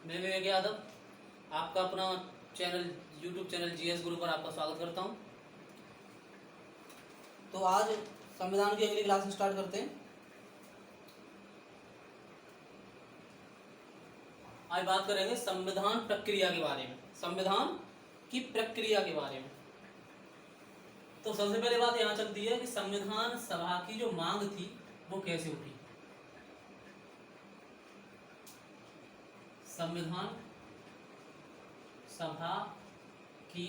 मैं विवेक यादव आपका अपना चैनल यूट्यूब चैनल जीएस गुरु पर आपका स्वागत करता हूं। तो आज संविधान की अगली क्लास स्टार्ट करते हैं। आज बात करेंगे संविधान प्रक्रिया के बारे में, संविधान की प्रक्रिया के बारे में। तो सबसे पहले बात यहाँ चलती है कि संविधान सभा की जो मांग थी वो कैसे उठी। संविधान सभा की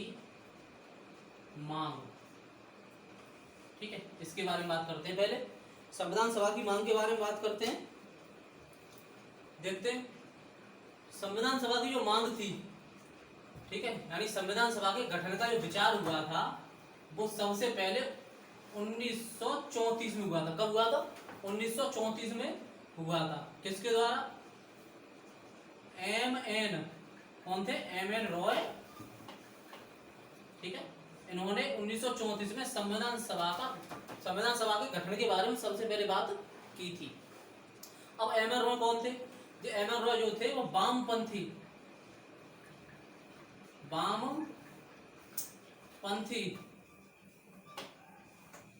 मांग, ठीक है, इसके बारे में बात करते हैं। पहले संविधान सभा की मांग के बारे में बात करते हैं। देखते हैं संविधान सभा की जो मांग थी, ठीक है, यानी संविधान सभा के गठन का जो विचार हुआ था वो सबसे पहले 1934 में हुआ था। कब हुआ था? 1934 में हुआ था। किसके द्वारा? एम.एन. कौन थे? एम.एन. रॉय, ठीक है, इन्होंने 1934 में संविधान सभा के गठन के बारे में सबसे पहले बात की थी। अब एम.एन. रॉय कौन थे? जो एम.एन. रॉय जो थे वो वामपंथी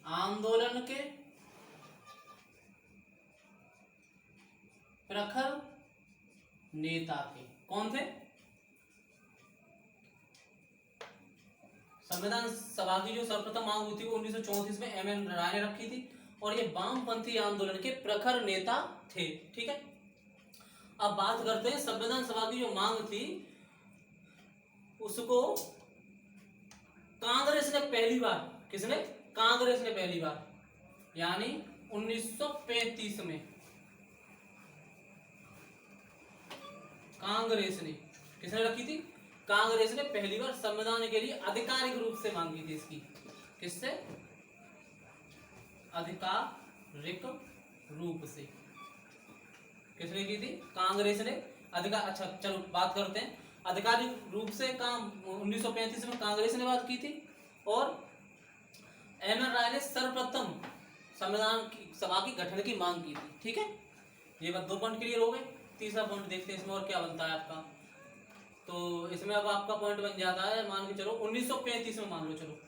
आंदोलन के प्रखर नेता थे। कौन थे? संविधान सभा की जो सर्वप्रथम मांग हुई थी वो 1934 में एम.एन. राय ने रखी थी और ये वामपंथी आंदोलन के प्रखर नेता थे, ठीक है। अब बात करते हैं संविधान सभा की जो मांग थी उसको कांग्रेस ने पहली बार, किसने? कांग्रेस ने पहली बार, यानी 1935 में कांग्रेस ने, किसने रखी थी? कांग्रेस ने पहली बार संविधान के लिए आधिकारिक रूप से मांगी थी। इसकी किससे? आधिकारिक रूप से किसने की थी? कांग्रेस ने अच्छा चलो बात करते हैं आधिकारिक रूप से। 1935 में कांग्रेस ने बात की थी और एम.एन. राय ने सर्वप्रथम संविधान की सभा की गठन की मांग की थी, ठीक है। ये बात 2 पॉइंट क्लियर हो गए। तीसरा पॉइंट देखते हैं इसमें और क्या बनता है आपका। तो इसमें अब आपका पॉइंट बन जाता है, मान के चलो 1935 में, मान लो चलो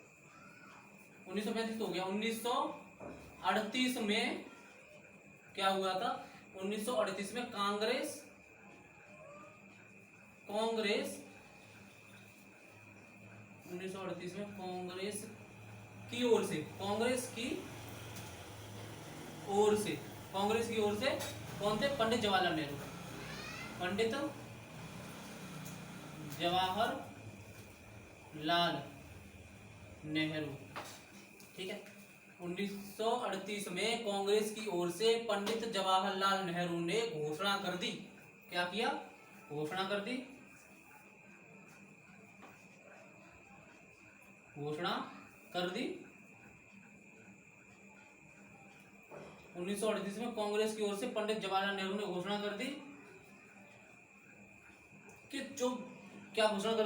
1935 तो हो गया। 1938 में क्या हुआ था? 1938 में कांग्रेस 1938 में कांग्रेस की ओर से कौन थे? पंडित जवाहरलाल नेहरू, पंडित जवाहरलाल नेहरू, ठीक है। 1938 में कांग्रेस की ओर से पंडित जवाहरलाल नेहरू ने घोषणा कर दी। क्या किया? घोषणा कर दी। 1938 में कांग्रेस की ओर से पंडित जवाहरलाल नेहरू ने घोषणा कर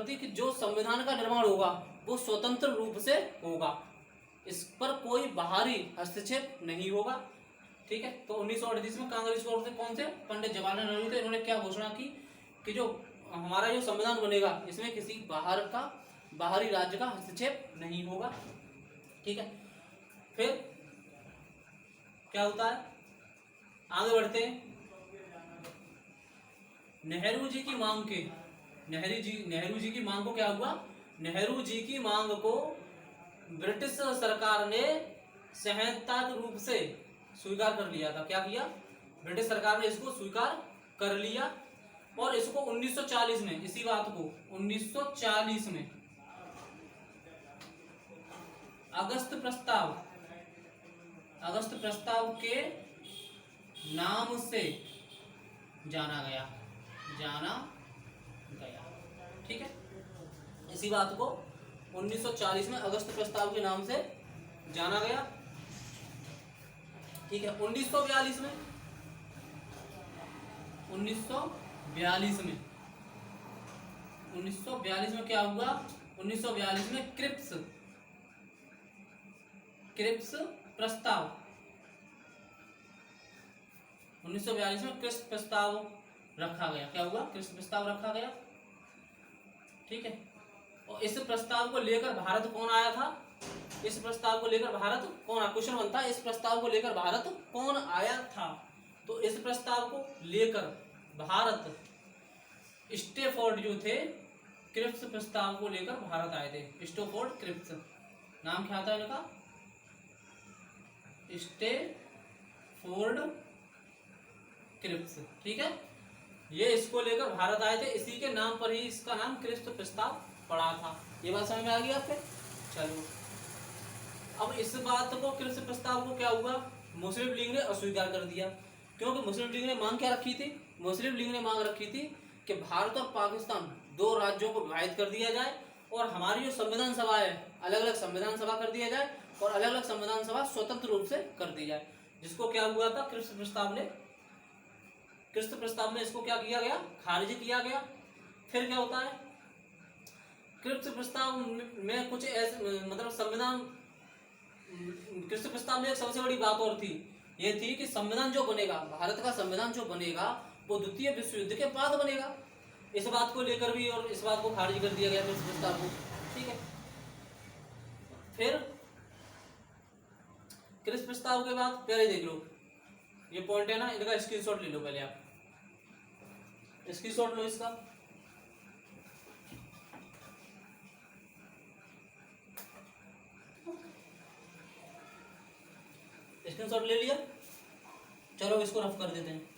दी कि जो संविधान का निर्माण होगा वो स्वतंत्र रूप से होगा, इस पर कोई बाहरी हस्तक्षेप नहीं होगा, ठीक है। तो 1938 में कांग्रेस की ओर से कौन थे? पंडित जवाहरलाल नेहरू थे। इन्होंने क्या घोषणा की कि जो हमारा जो संविधान बनेगा इसमें किसी बाहरी राज्य का हस्तक्षेप नहीं होगा, ठीक है। फिर क्या होता है? आगे बढ़ते हैं। नेहरू जी की मांग को क्या हुआ? नेहरू जी की मांग को ब्रिटिश सरकार ने सैद्धांतिक रूप से स्वीकार कर लिया था। क्या किया? ब्रिटिश सरकार ने इसको स्वीकार कर लिया और इसको 1940 में, इसी बात को 1940 में अगस्त प्रस्ताव के नाम से जाना गया, ठीक है। इसी बात को 1940 में अगस्त प्रस्ताव के नाम से जाना गया, ठीक है। 1942 में क्या हुआ? 1942 में क्रिप्स प्रस्ताव 1942 में क्रिप्स प्रस्ताव रखा गया। क्या हुआ? कृषि प्रस्ताव रखा गया। ठीक है। और इस प्रस्ताव को लेकर भारत कौन आया था? इस प्रस्ताव को लेकर भारत कौन आया? क्वेश्चन बनता है, इस प्रस्ताव को लेकर भारत कौन आया था? तो इस प्रस्ताव को लेकर भारत स्टेफोर्ड जो थे, क्रिप्स प्रस्ताव को लेकर भारत आए थे। स्टेफोर्ड क्रिप्स नाम क्या था इनका? Stafford Cripps. ठीक है, ये इसको लेकर भारत आए थे, इसी के नाम पर ही इसका नाम क्रिप्स प्रस्ताव पड़ा था। ये बात समझ में आ गई आपके? चलो, अब इस बात को, क्रिप्स प्रस्ताव को क्या हुआ? मुस्लिम लीग ने अस्वीकार कर दिया। क्योंकि मुस्लिम लीग ने मांग क्या रखी थी? मुस्लिम लीग ने मांग रखी थी कि भारत और पाकिस्तान दो राज्यों को विभाजित कर दिया जाए और हमारी जो संविधान सभा है, अलग अलग संविधान सभा कर दिया जाए और अलग अलग संविधान सभा स्वतंत्र रूप से कर दी जाए। जिसको क्या हुआ था? क्रिप्स प्रस्ताव में इसको क्या किया गया? खारिज किया गया। फिर क्या होता है? क्रिप्स प्रस्ताव में कुछ ऐसे, मतलब संविधान, क्रिप्स प्रस्ताव में एक सबसे बड़ी बात और थी, ये थी कि संविधान जो बनेगा, भारत का संविधान जो बनेगा वो द्वितीय विश्व युद्ध के बाद बनेगा। इस बात को लेकर भी और इस बात को खारिज कर दिया गया क्रिप्स प्रस्ताव को। ठीक है। फिर क्रिप्स प्रस्ताव के बाद पहले देख लो, ये पॉइंट है ना, इनका स्क्रीनशॉट ले लो पहले आप, स्क्रीनशॉट लो इसका। स्क्रीनशॉट ले लिया? चलो इसको रफ कर देते हैं।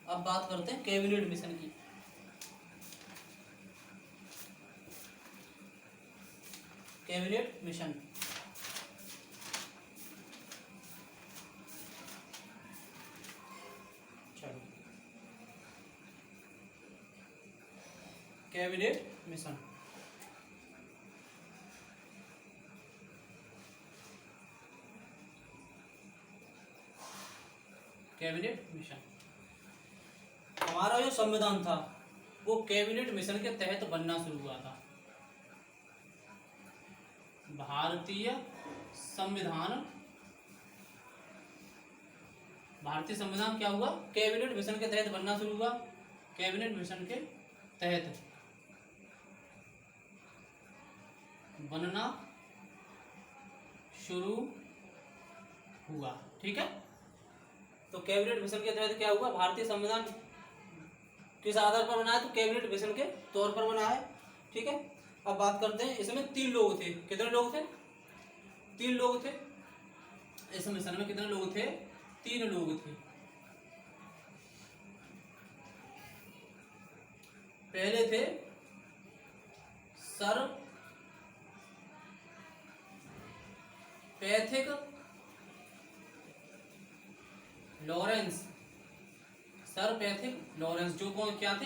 अब बात करते हैं कैबिनेट मिशन की। कैबिनेट मिशन, चलो कैबिनेट मिशन। कैबिनेट मिशन, हमारा जो संविधान था वो कैबिनेट मिशन के तहत बनना शुरू हुआ था। भारतीय संविधान क्या हुआ? कैबिनेट मिशन के तहत बनना शुरू हुआ। कैबिनेट मिशन के तहत बनना शुरू हुआ। ठीक है। तो कैबिनेट मिशन के तहत क्या हुआ? भारतीय संविधान किस आधार पर बना है? तो कैबिनेट मिशन के तौर पर बना है। ठीक है। अब बात करते हैं, इसमें 3 लोग थे। कितने लोग थे? 3 लोग थे। इस मिशन में कितने लोग थे? 3 लोग थे। पहले थे sir Pethick Lawrence. Sir Pethick Lawrence जो कौन क्या थे?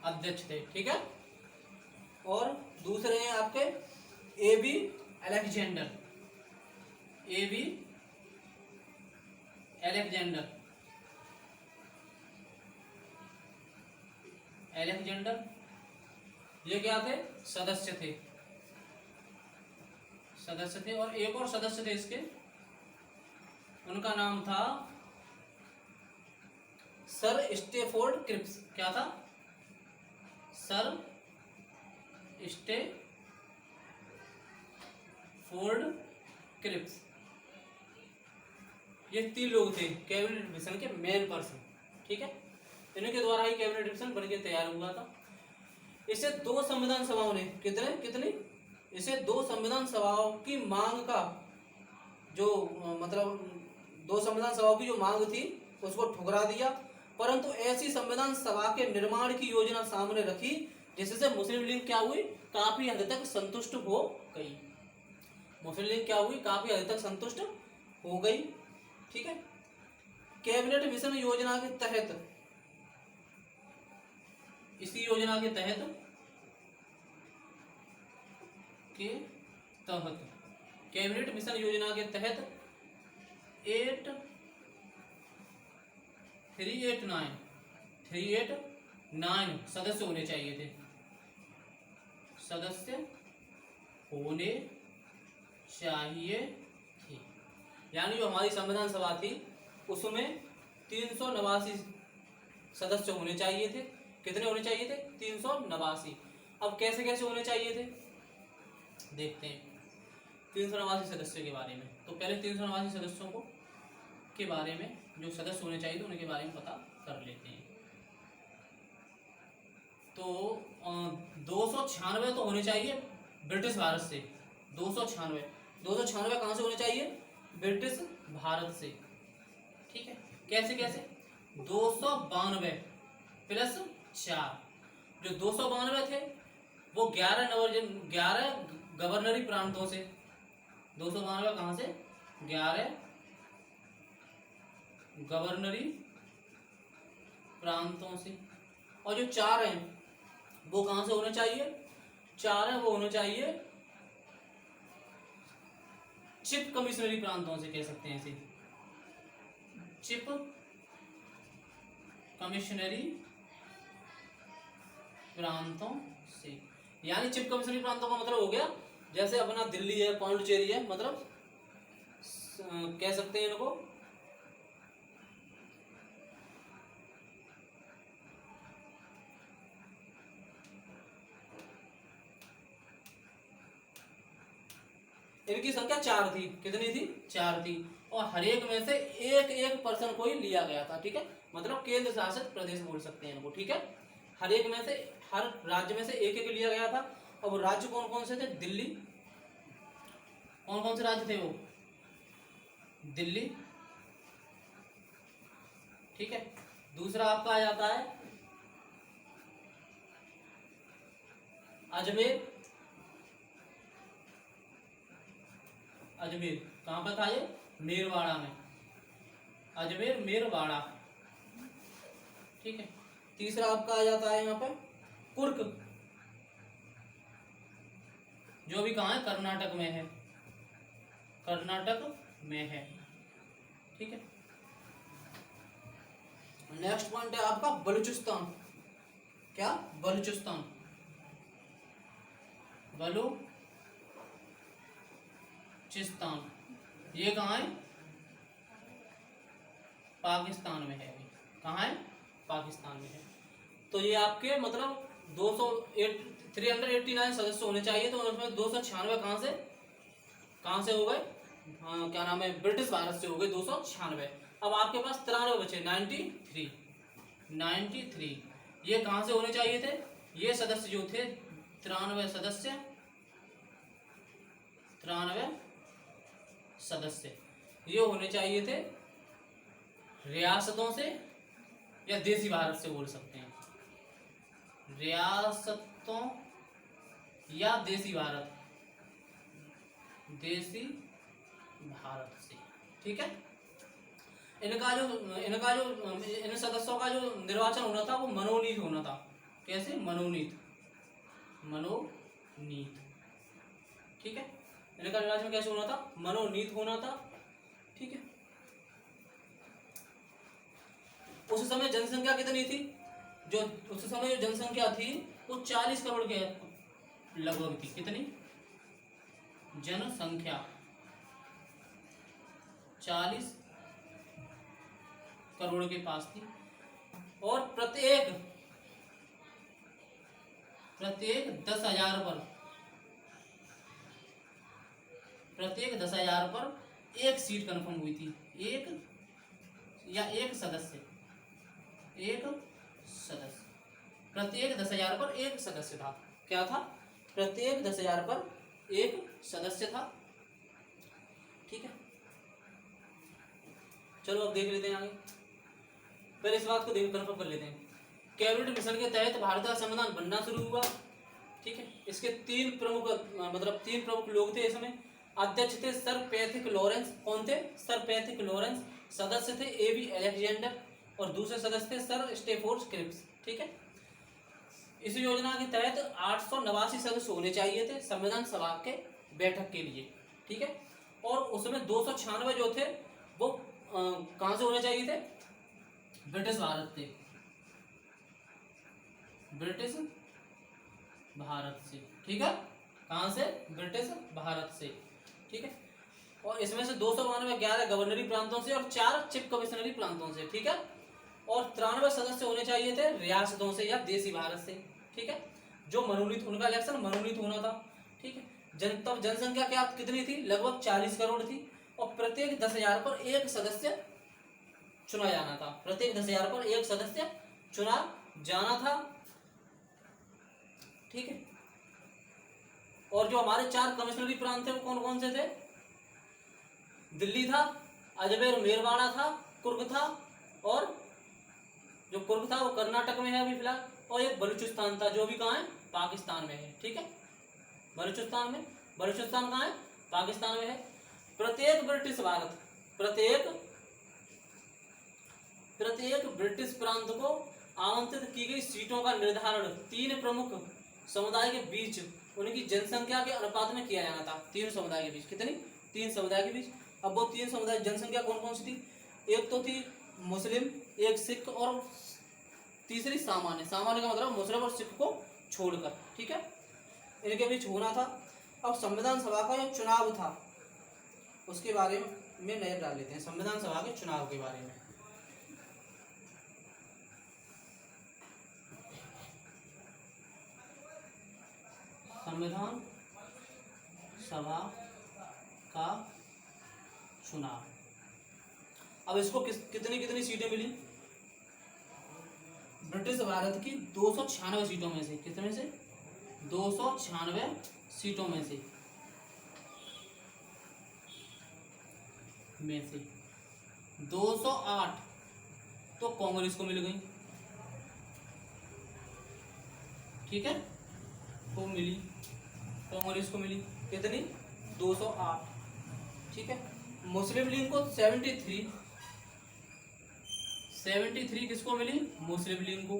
अध्यक्ष थे। ठीक है। और दूसरे हैं आपके एबी अलेक्जेंडर। ये क्या थे? सदस्य थे। और एक और सदस्य थे इसके, उनका नाम था सर स्टेफोर्ड क्रिप्स। क्या था? Sir Stafford Cripps. ये 3 लोग थे कैबिनेट मिशन के मेन पर्सन। ठीक है। इनके द्वारा ही कैबिनेट मिशन बनके तैयार हुआ था। इसे 2 संविधान सभाओं ने कितनी इसे 2 संविधान सभाओं की मांग का जो मतलब 2 संविधान सभाओं की जो मांग थी उसको ठुकरा दिया, परंतु ऐसी संविधान सभा के निर्माण की योजना सामने रखी जिससे मुस्लिम लीग क्या हुई? काफी हद तक संतुष्ट हो गई। मुस्लिम लीग क्या हुई? काफी हद तक संतुष्ट हो गई। ठीक है। कैबिनेट मिशन योजना के तहत, इसी योजना के तहत कैबिनेट मिशन योजना के तहत 389 9 सदस्य होने चाहिए थे, सदस्य होने चाहिए थे। यानी जो हमारी संविधान सभा थी उसमें 389 सदस्य होने चाहिए थे। कितने होने चाहिए थे? 389। अब कैसे कैसे होने चाहिए थे देखते हैं 389 सदस्यों के बारे में। तो पहले 389 सदस्यों को के बारे में, जो सदस्य होने चाहिए थे उनके बारे में पता कर लेते हैं। तो 296 तो होने चाहिए ब्रिटिश भारत से। 296 कहाँ से होने चाहिए? ब्रिटिश भारत से। ठीक है, कैसे कैसे? 292 प्लस 4, जो 292 थे वो 11 गवर्नरी प्रांतों से। 292 कहाँ से? 11 गवर्नरी प्रांतों से। और जो 4 हैं वो कहाँ से होने चाहिए? 4 हैं वो होने चाहिए चिप कमिश्नरी प्रांतों से, कह सकते हैं इसे चिप कमिश्नरी प्रांतों से। यानी चिप कमिश्नरी प्रांतों का मतलब हो गया जैसे अपना दिल्ली है, पौंडुचेरी है, मतलब कह सकते हैं इनको इनकी संख्या 4 थी। कितनी थी? 4 थी। और हर एक में से एक पर्सन को ही लिया गया था। ठीक है, मतलब केंद्र शासित प्रदेश बोल सकते हैं इनको। ठीक है, हर एक में से, हर राज्य में से एक लिया गया था। और वो राज्य कौन कौन से थे? दिल्ली। कौन कौन से राज्य थे वो? दिल्ली। ठीक है, दूसरा आपका आ जाता है अजमेर। अजमेर कहाँ पर था ये? मेरवाड़ा में। अजमेर मेरवाड़ा। ठीक है, तीसरा आपका आ जाता है यहाँ पर कुर्क, जो भी कहाँ है? कर्नाटक में है। कर्नाटक में है। ठीक है, नेक्स्ट पॉइंट है आपका बलूचिस्तान। क्या? बलूचिस्तान। बलूचिस्तान ये कहाँ है? पाकिस्तान में है। अभी कहाँ है? पाकिस्तान में है। तो ये आपके मतलब 389 सदस्य होने चाहिए, तो उसमें 296 कहाँ से हो गए? हाँ, क्या नाम है? ब्रिटिश भारत से हो गए 296। अब आपके पास 93 बचे, 93। ये कहाँ से होने चाहिए थे? ये सदस्य जो थे 93 सदस्य ये होने चाहिए थे रियासतों से या देसी भारत से बोल सकते हैं। रियासतों या देसी भारत से। ठीक है, इनका जो इन सदस्यों का जो निर्वाचन होना था वो मनोनीत होना था। कैसे? मनोनीत। ठीक है, इनका निर्वाचन कैसे होना था? मनोनीत होना था। ठीक है, उस समय जनसंख्या कितनी थी? उस समय जो जनसंख्या थी वो 40 करोड़ के लगभग थी। कितनी जनसंख्या? 40 करोड़ के पास थी। और प्रत्येक 10,000 पर एक सीट कंफर्म हुई थी। एक सदस्य प्रत्येक 10,000 पर एक सदस्य था। क्या था? प्रत्येक 10,000 पर एक सदस्य था। ठीक है, चलो अब देख लेते हैं आगे। पहले इस बात को कंफर्म कर लेते हैं। कैबिनेट मिशन के तहत भारत का संविधान बनना शुरू हुआ। ठीक है, इसके 3 प्रमुख लोग थे इसमें। अध्यक्ष थे सर पैथिक लॉरेंस। कौन थे? Sir Pethick Lawrence. सदस्य थे एबी अलेक्जेंडर और दूसरे सदस्य थे सर स्टेफोर्ड क्रिप्स। ठीक है, इस योजना के तहत 889 सदस्य होने चाहिए थे संविधान सभा के बैठक के लिए। ठीक है, और उसमें 296 जो थे वो कहाँ से होने चाहिए थे? ब्रिटिश भारत थे। ब्रिटिश भारत से, ठीक है। कहाँ से? ब्रिटिश भारत से, ठीक है। और इसमें से 292 11 गवर्नरी प्रांतों से और 4 चिफ कमिश्नरी प्रांतों से, ठीक है। और 93 सदस्य होने चाहिए थे रियासतों से या देसी भारत से, ठीक है। जो मनोनीत, उनका इलेक्शन मनोनीत होना था, ठीक है। तब जनसंख्या क्या कितनी थी? लगभग 40 करोड़ थी। और प्रत्येक 10,000 पर एक सदस्य चुना जाना था, प्रत्येक 10,000 पर एक सदस्य चुना जाना था, ठीक है। और जो हमारे 4 कमिश्नरी प्रांत थे वो कौन कौन से थे? दिल्ली था, अजमेर मेरवाड़ा था, कुर्ग था, और जो कुर्ग था वो कर्नाटक में है अभी फिलहाल, और एक बलूचिस्तान था जो भी कहाँ है? पाकिस्तान में है, ठीक है। बलूचिस्तान में, बलूचिस्तान कहाँ है? पाकिस्तान में है। प्रत्येक ब्रिटिश भारत, प्रत्येक ब्रिटिश प्रांत को आमंत्रित की गई सीटों का निर्धारण 3 प्रमुख समुदाय के बीच उनकी जनसंख्या के अनुपात में किया जाना था। 3 समुदाय के बीच, कितनी? 3 समुदाय के बीच। अब वो 3 समुदाय जनसंख्या कौन कौन सी थी? एक तो थी मुस्लिम, एक सिख, और तीसरी सामान्य। सामान्य का मतलब मुस्लिम और सिख को छोड़कर, ठीक है, इनके बीच होना था। अब संविधान सभा का जो चुनाव था उसके बारे में नजर डाल लेते हैं, संविधान सभा के चुनाव के बारे में। संविधान सभा का चुनाव, अब इसको कितनी कितनी सीटें मिली? ब्रिटिश भारत की 296 सीटों में से, कितने से? 296 सीटों में से 208 तो कांग्रेस को मिल गई, ठीक है, वो मिली, कांग्रेस को मिली कितनी? 208, ठीक है। मुस्लिम लीग को 73 किसको मिली? मुस्लिम लीग को,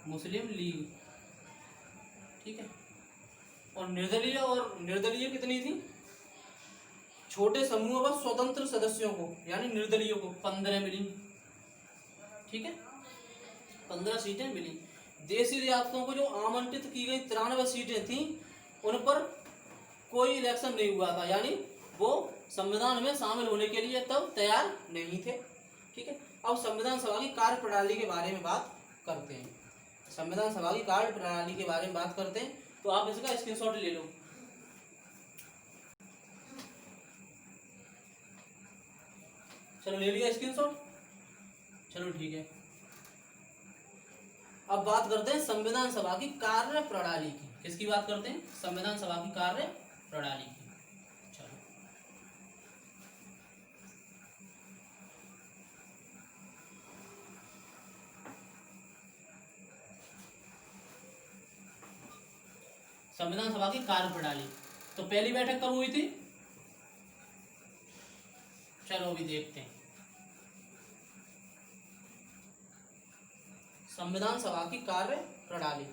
मुस्लिम लीग, ठीक है। और निर्दलीय कितनी थी? छोटे समूहों व स्वतंत्र सदस्यों को यानी निर्दलीय को 15 मिली, ठीक है, 15 सीटें मिली। देशी रियासतों को जो आमंत्रित की गई 93 सीटें थी उन पर कोई इलेक्शन नहीं हुआ था, यानी वो संविधान में शामिल होने के लिए तब तैयार नहीं थे, ठीक है। अब संविधान सभा की कार्य प्रणाली के बारे में बात करते हैं। संविधान सभा की कार्य प्रणाली के बारे में बात करते हैं, तो आप इसका स्क्रीनशॉट ले लो। चलो ले लिया स्क्रीनशॉट, चलो ठीक है। अब बात करते हैं संविधान सभा की कार्य प्रणाली की। किसकी बात करते हैं? संविधान सभा की कार्य प्रणाली की। चलो संविधान सभा की कार्य प्रणाली, तो पहली बैठक कब हुई थी? चलो अभी देखते हैं। संविधान सभा की कार्य प्रणाली,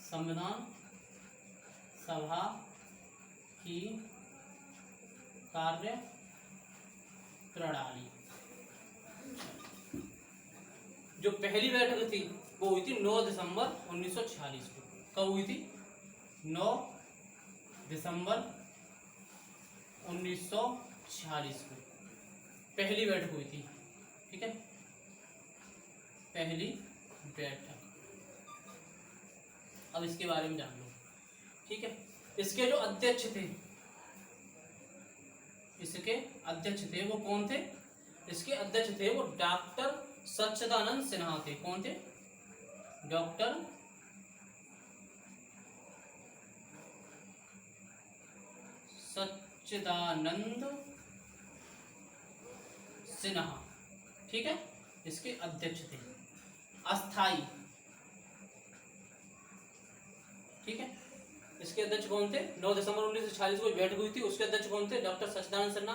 संविधान सभा की कार्य प्रणाली जो पहली बैठक थी वो हुई थी 9 दिसंबर 1946 को। कब हुई थी? 9 दिसंबर 1946 को पहली बैठक हुई थी, ठीक है, पहली बैठक। अब इसके बारे में जान लो, ठीक है। इसके जो अध्यक्ष थे, इसके अध्यक्ष थे वो कौन थे? इसके अध्यक्ष थे वो डॉक्टर सच्चिदानंद सिन्हा थे। कौन थे? डॉक्टर सच्चिदानंद सिन्हा, ठीक है, इसके अध्यक्ष थे। अस्थाई, ठीक है, इसके अध्यक्ष कौन थे? 9 दिसंबर 1946 को बैठक हुई थी, उसके अध्यक्ष कौन थे? डॉक्टर सच्चिदानंद सिन्हा।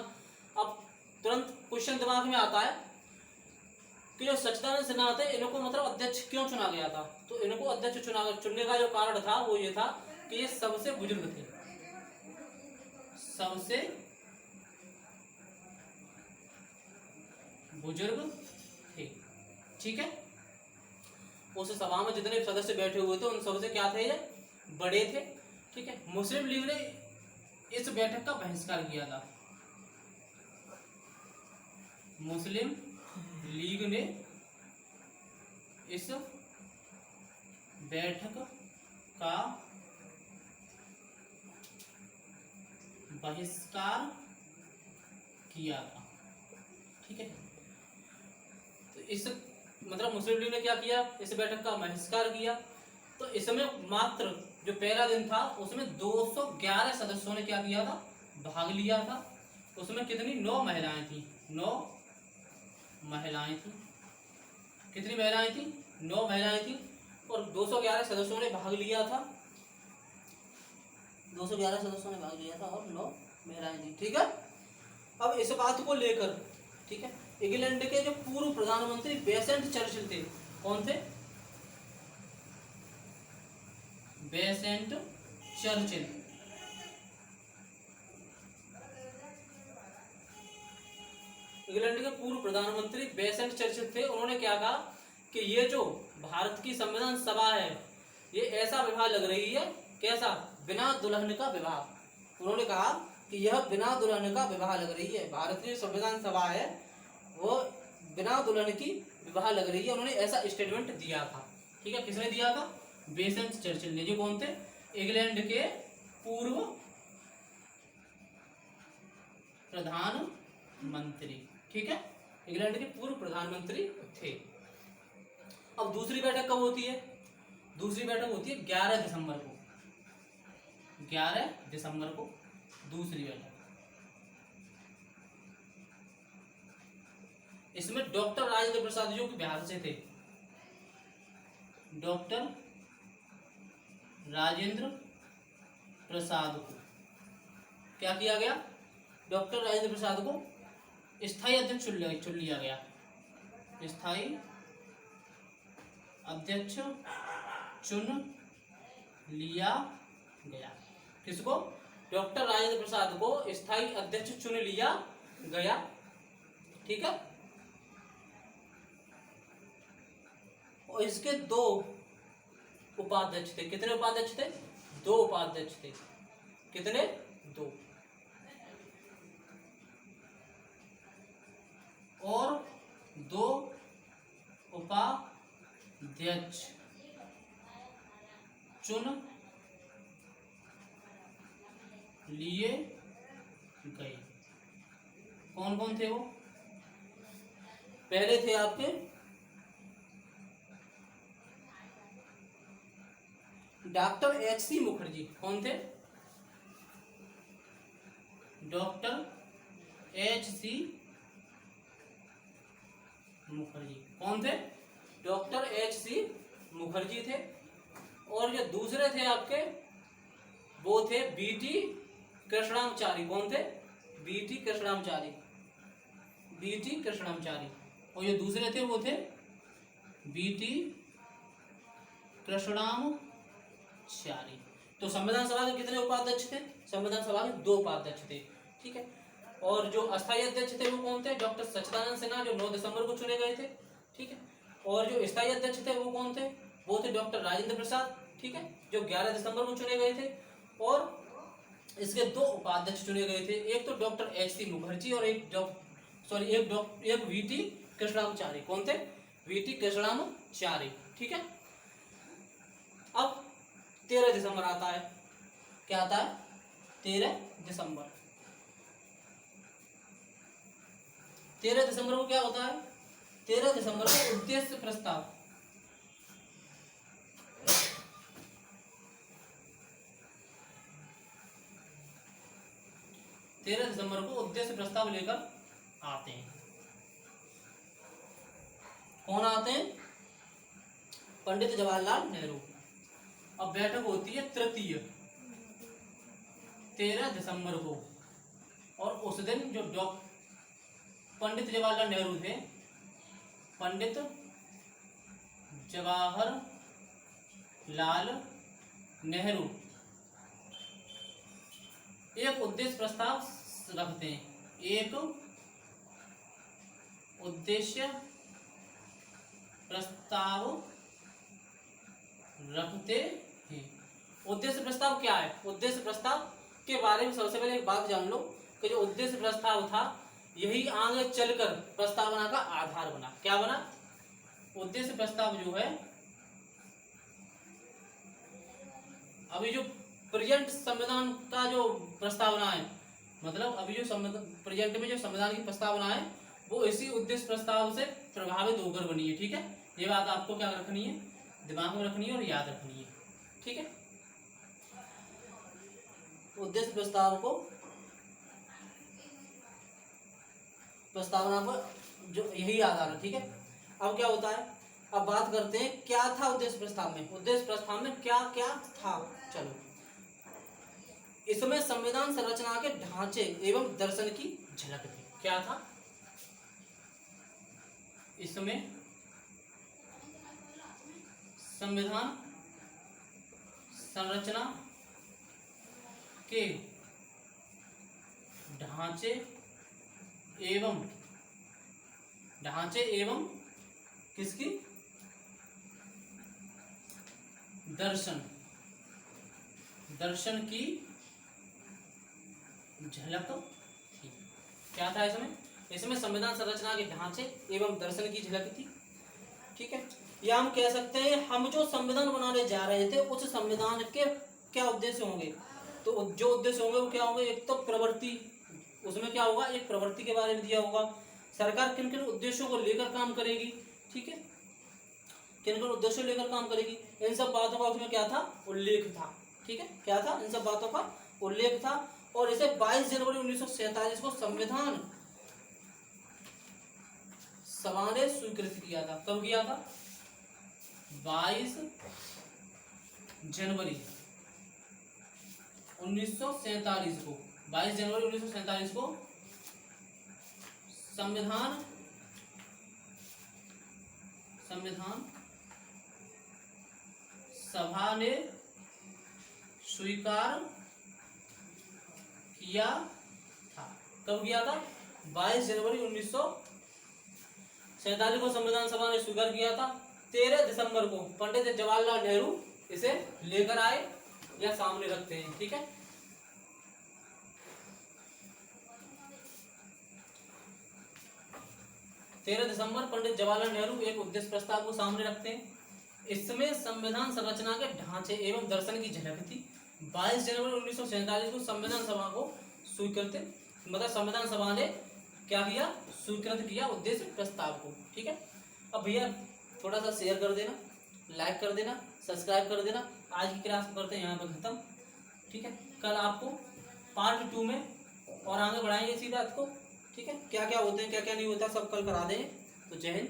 अब तुरंत क्वेश्चन दिमाग में आता है कि जो सच्चिदानंद सिन्हा थे इनको मतलब अध्यक्ष क्यों चुना गया था? तो इनको अध्यक्ष चुनने का जो कारण था वो ये था कि ये सबसे बुजुर्ग थे, सबसे बुजुर्ग थे। ठीक है, उस सभा में जितने सदस्य बैठे हुए थे उन सबसे क्या थे, ये बड़े थे। ठीक है, मुस्लिम लीग ने इस बैठक का बहिष्कार किया था। मुस्लिम लीग ने इस बैठक का बहिष्कार किया था। ठीक है, तो इस मतलब मुस्लिम लीग ने क्या किया, इस बैठक का बहिष्कार किया। तो इसमें मात्र जो पहला दिन था उसमें 211 सदस्यों ने क्या किया था, भाग लिया था। उसमें कितनी, 9 महिलाएं थी, 9 महिलाएं थी। कितनी महिलाएं थी, 9 महिलाएं थी और 211 सदस्यों ने भाग लिया था। 211 सदस्यों ने भाग लिया था और 9 महिलाएं थी। ठीक है, अब इस बात को लेकर, ठीक है, इंग्लैंड के जो पूर्व प्रधानमंत्री बेसेंट चर्चिल थे, कौन थे, बेसेंट चर्चिल। इंग्लैंड के पूर्व प्रधानमंत्री बेसेंट चर्चिल थे। उन्होंने क्या कहा कि ये जो भारत की संविधान सभा है ये ऐसा विवाह लग रही है, कैसा, बिना दुल्हन का विवाह। उन्होंने कहा कि यह बिना दुल्हन का विवाह लग रही है, भारत की संविधान सभा है वो बिना दुल्हन की विवाह लग रही है। उन्होंने ऐसा स्टेटमेंट दिया था। ठीक है, किसने दिया था, बेसेंट चर्चिल ने, जो कौन थे, इंग्लैंड के पूर्व प्रधानमंत्री। ठीक है, इंग्लैंड के पूर्व प्रधानमंत्री थे। अब दूसरी बैठक कब होती है, दूसरी बैठक होती है 11 दिसंबर को, 11 दिसंबर को दूसरी बैठक। इसमें डॉक्टर राजेंद्र प्रसाद जो कि बिहार से थे, डॉक्टर राजेंद्र प्रसाद को क्या किया गया, डॉक्टर राजेंद्र प्रसाद को स्थायी अध्यक्ष चुन लिया गया, स्थायी अध्यक्ष चुन लिया गया। किसको, डॉक्टर राजेंद्र प्रसाद को स्थायी अध्यक्ष चुन लिया गया। ठीक है, और इसके 2 उपाध्यक्ष थे। कितने उपाध्यक्ष थे, 2 उपाध्यक्ष थे। कितने, 2। और 2 उपाध्यक्ष चुन लिए गए। कौन कौन थे वो, पहले थे आपके डॉक्टर एच.सी. मुखर्जी। कौन थे, डॉक्टर एच.सी. मुखर्जी। कौन थे, डॉक्टर एच.सी. मुखर्जी थे। और जो दूसरे थे आपके वो थे बी.टी. कृष्णाचारी। कौन थे, बी.टी. कृष्णाचारी, बी.टी. कृष्णाचारी। और जो दूसरे थे वो थे बी.टी. कृष्णाचारी। तो संविधान सभा के कितने उपाध्यक्ष थे, संविधान सभा के 2 उपाध्यक्ष थे। ठीक है, और जो अस्थायी अध्यक्ष थे वो कौन थे, डॉक्टर सच्चिदानंद सिन्हा जो 9 दिसंबर को चुने गए थे। ठीक है, और जो स्थायी अध्यक्ष थे वो कौन थे, वो थे डॉक्टर राजेंद्र प्रसाद। ठीक है, जो 11 दिसंबर को चुने गए थे। और इसके 2 उपाध्यक्ष चुने गए थे, एक तो डॉक्टर एच.सी. मुखर्जी और एक वी.टी. कृष्णाचारी। कौन थे, वी.टी. कृष्णाचारी। ठीक है, अब 13 दिसंबर आता है, क्या आता है, 13 दिसंबर। 13 दिसंबर को क्या होता है, 13 दिसंबर को उद्देश्य प्रस्ताव, 13 दिसंबर को उद्देश्य प्रस्ताव लेकर आते हैं। कौन आते हैं, पंडित जवाहरलाल नेहरू। अब बैठक होती है तृतीय 13 दिसंबर को। और उस दिन जो पंडित जवाहरलाल नेहरू थे, पंडित जवाहरलाल नेहरू एक उद्देश्य प्रस्ताव रखते हैं, एक उद्देश्य प्रस्ताव रखते हैं। उद्देश्य प्रस्ताव क्या है? उद्देश्य प्रस्ताव के बारे में सबसे पहले एक बात जान लो कि जो उद्देश्य प्रस्ताव था यही आगे चलकर प्रस्तावना का आधार बना। क्या बना? उद्देश्य प्रस्ताव जो है अभी जो प्रेजेंट संविधान का जो प्रस्तावना है, मतलब अभी जो प्रेजेंट में जो संविधान की प्रस्तावना है वो इसी उद्देश्य प्रस्ताव से प्रभावित होकर बनी है। ठीक है, ये बात आपको क्या रखनी है? दिमाग में रखनी है और याद रखनी है। ठीक है, उद्देश्य प्रस्ताव को प्रस्तावना पर जो यही आधार है। ठीक है, अब क्या होता है, अब बात करते हैं क्या था उद्देश्य प्रस्ताव में। उद्देश्य प्रस्ताव में क्या क्या था? चलो, इसमें संविधान संरचना के ढांचे एवं दर्शन की झलक थी। क्या था इसमें? संविधान संरचना के ढांचे एवं किसकी? दर्शन की झलक थी। क्या था इसमें संविधान संरचना के ढांचे एवं दर्शन की झलक थी। ठीक है, या हम कह सकते हैं हम जो संविधान बनाने जा रहे थे उस संविधान के क्या उद्देश्य होंगे? तो जो उद्देश्य होंगे वो क्या होंगे? एक तो प्रवृत्ति, उसमें क्या होगा? एक प्रवृत्ति के बारे में दिया होगा। सरकार किन किन उद्देश्यों को लेकर काम करेगी, ठीक है, किन किन उद्देश्यों लेकर काम करेगी, इन सब बातों का उसमें क्या था? उल्लेख था। ठीक है, क्या था? इन सब बातों का उल्लेख था। और इसे 22 जनवरी 1947 को संविधान सभा ने स्वीकृत किया था। कब किया था? 22 जनवरी 1947 को। 22 जनवरी 1947 को संविधान सभा ने स्वीकार किया था। कब किया था? 22 जनवरी 1947 को संविधान सभा ने स्वीकार किया था। 13 दिसंबर को पंडित जवाहरलाल नेहरू इसे लेकर आए या सामने रखते हैं। ठीक है, दिसंबर पंडित जवाहरलाल नेहरू एक उद्देश्य प्रस्ताव को सामने रखते हैं। इसमें संविधान संरचना के ढांचे एवं दर्शन की झलक थी। 22 जनवरी 1947 को संविधान सभा को स्वीकृत, मतलब संविधान सभा ने क्या किया? स्वीकृत किया उद्देश्य प्रस्ताव को। ठीक है, अब भैया थोड़ा सा शेयर कर देना, लाइक कर देना, सब्सक्राइब कर देना। आज की क्लास करते हैं यहाँ पर खत्म। ठीक है, कल आपको पार्ट 2 में और आगे बढ़ाएंगे इसी बात को। ठीक है, क्या क्या होते हैं क्या क्या नहीं होता सब कल करा दें। तो जय हिंद।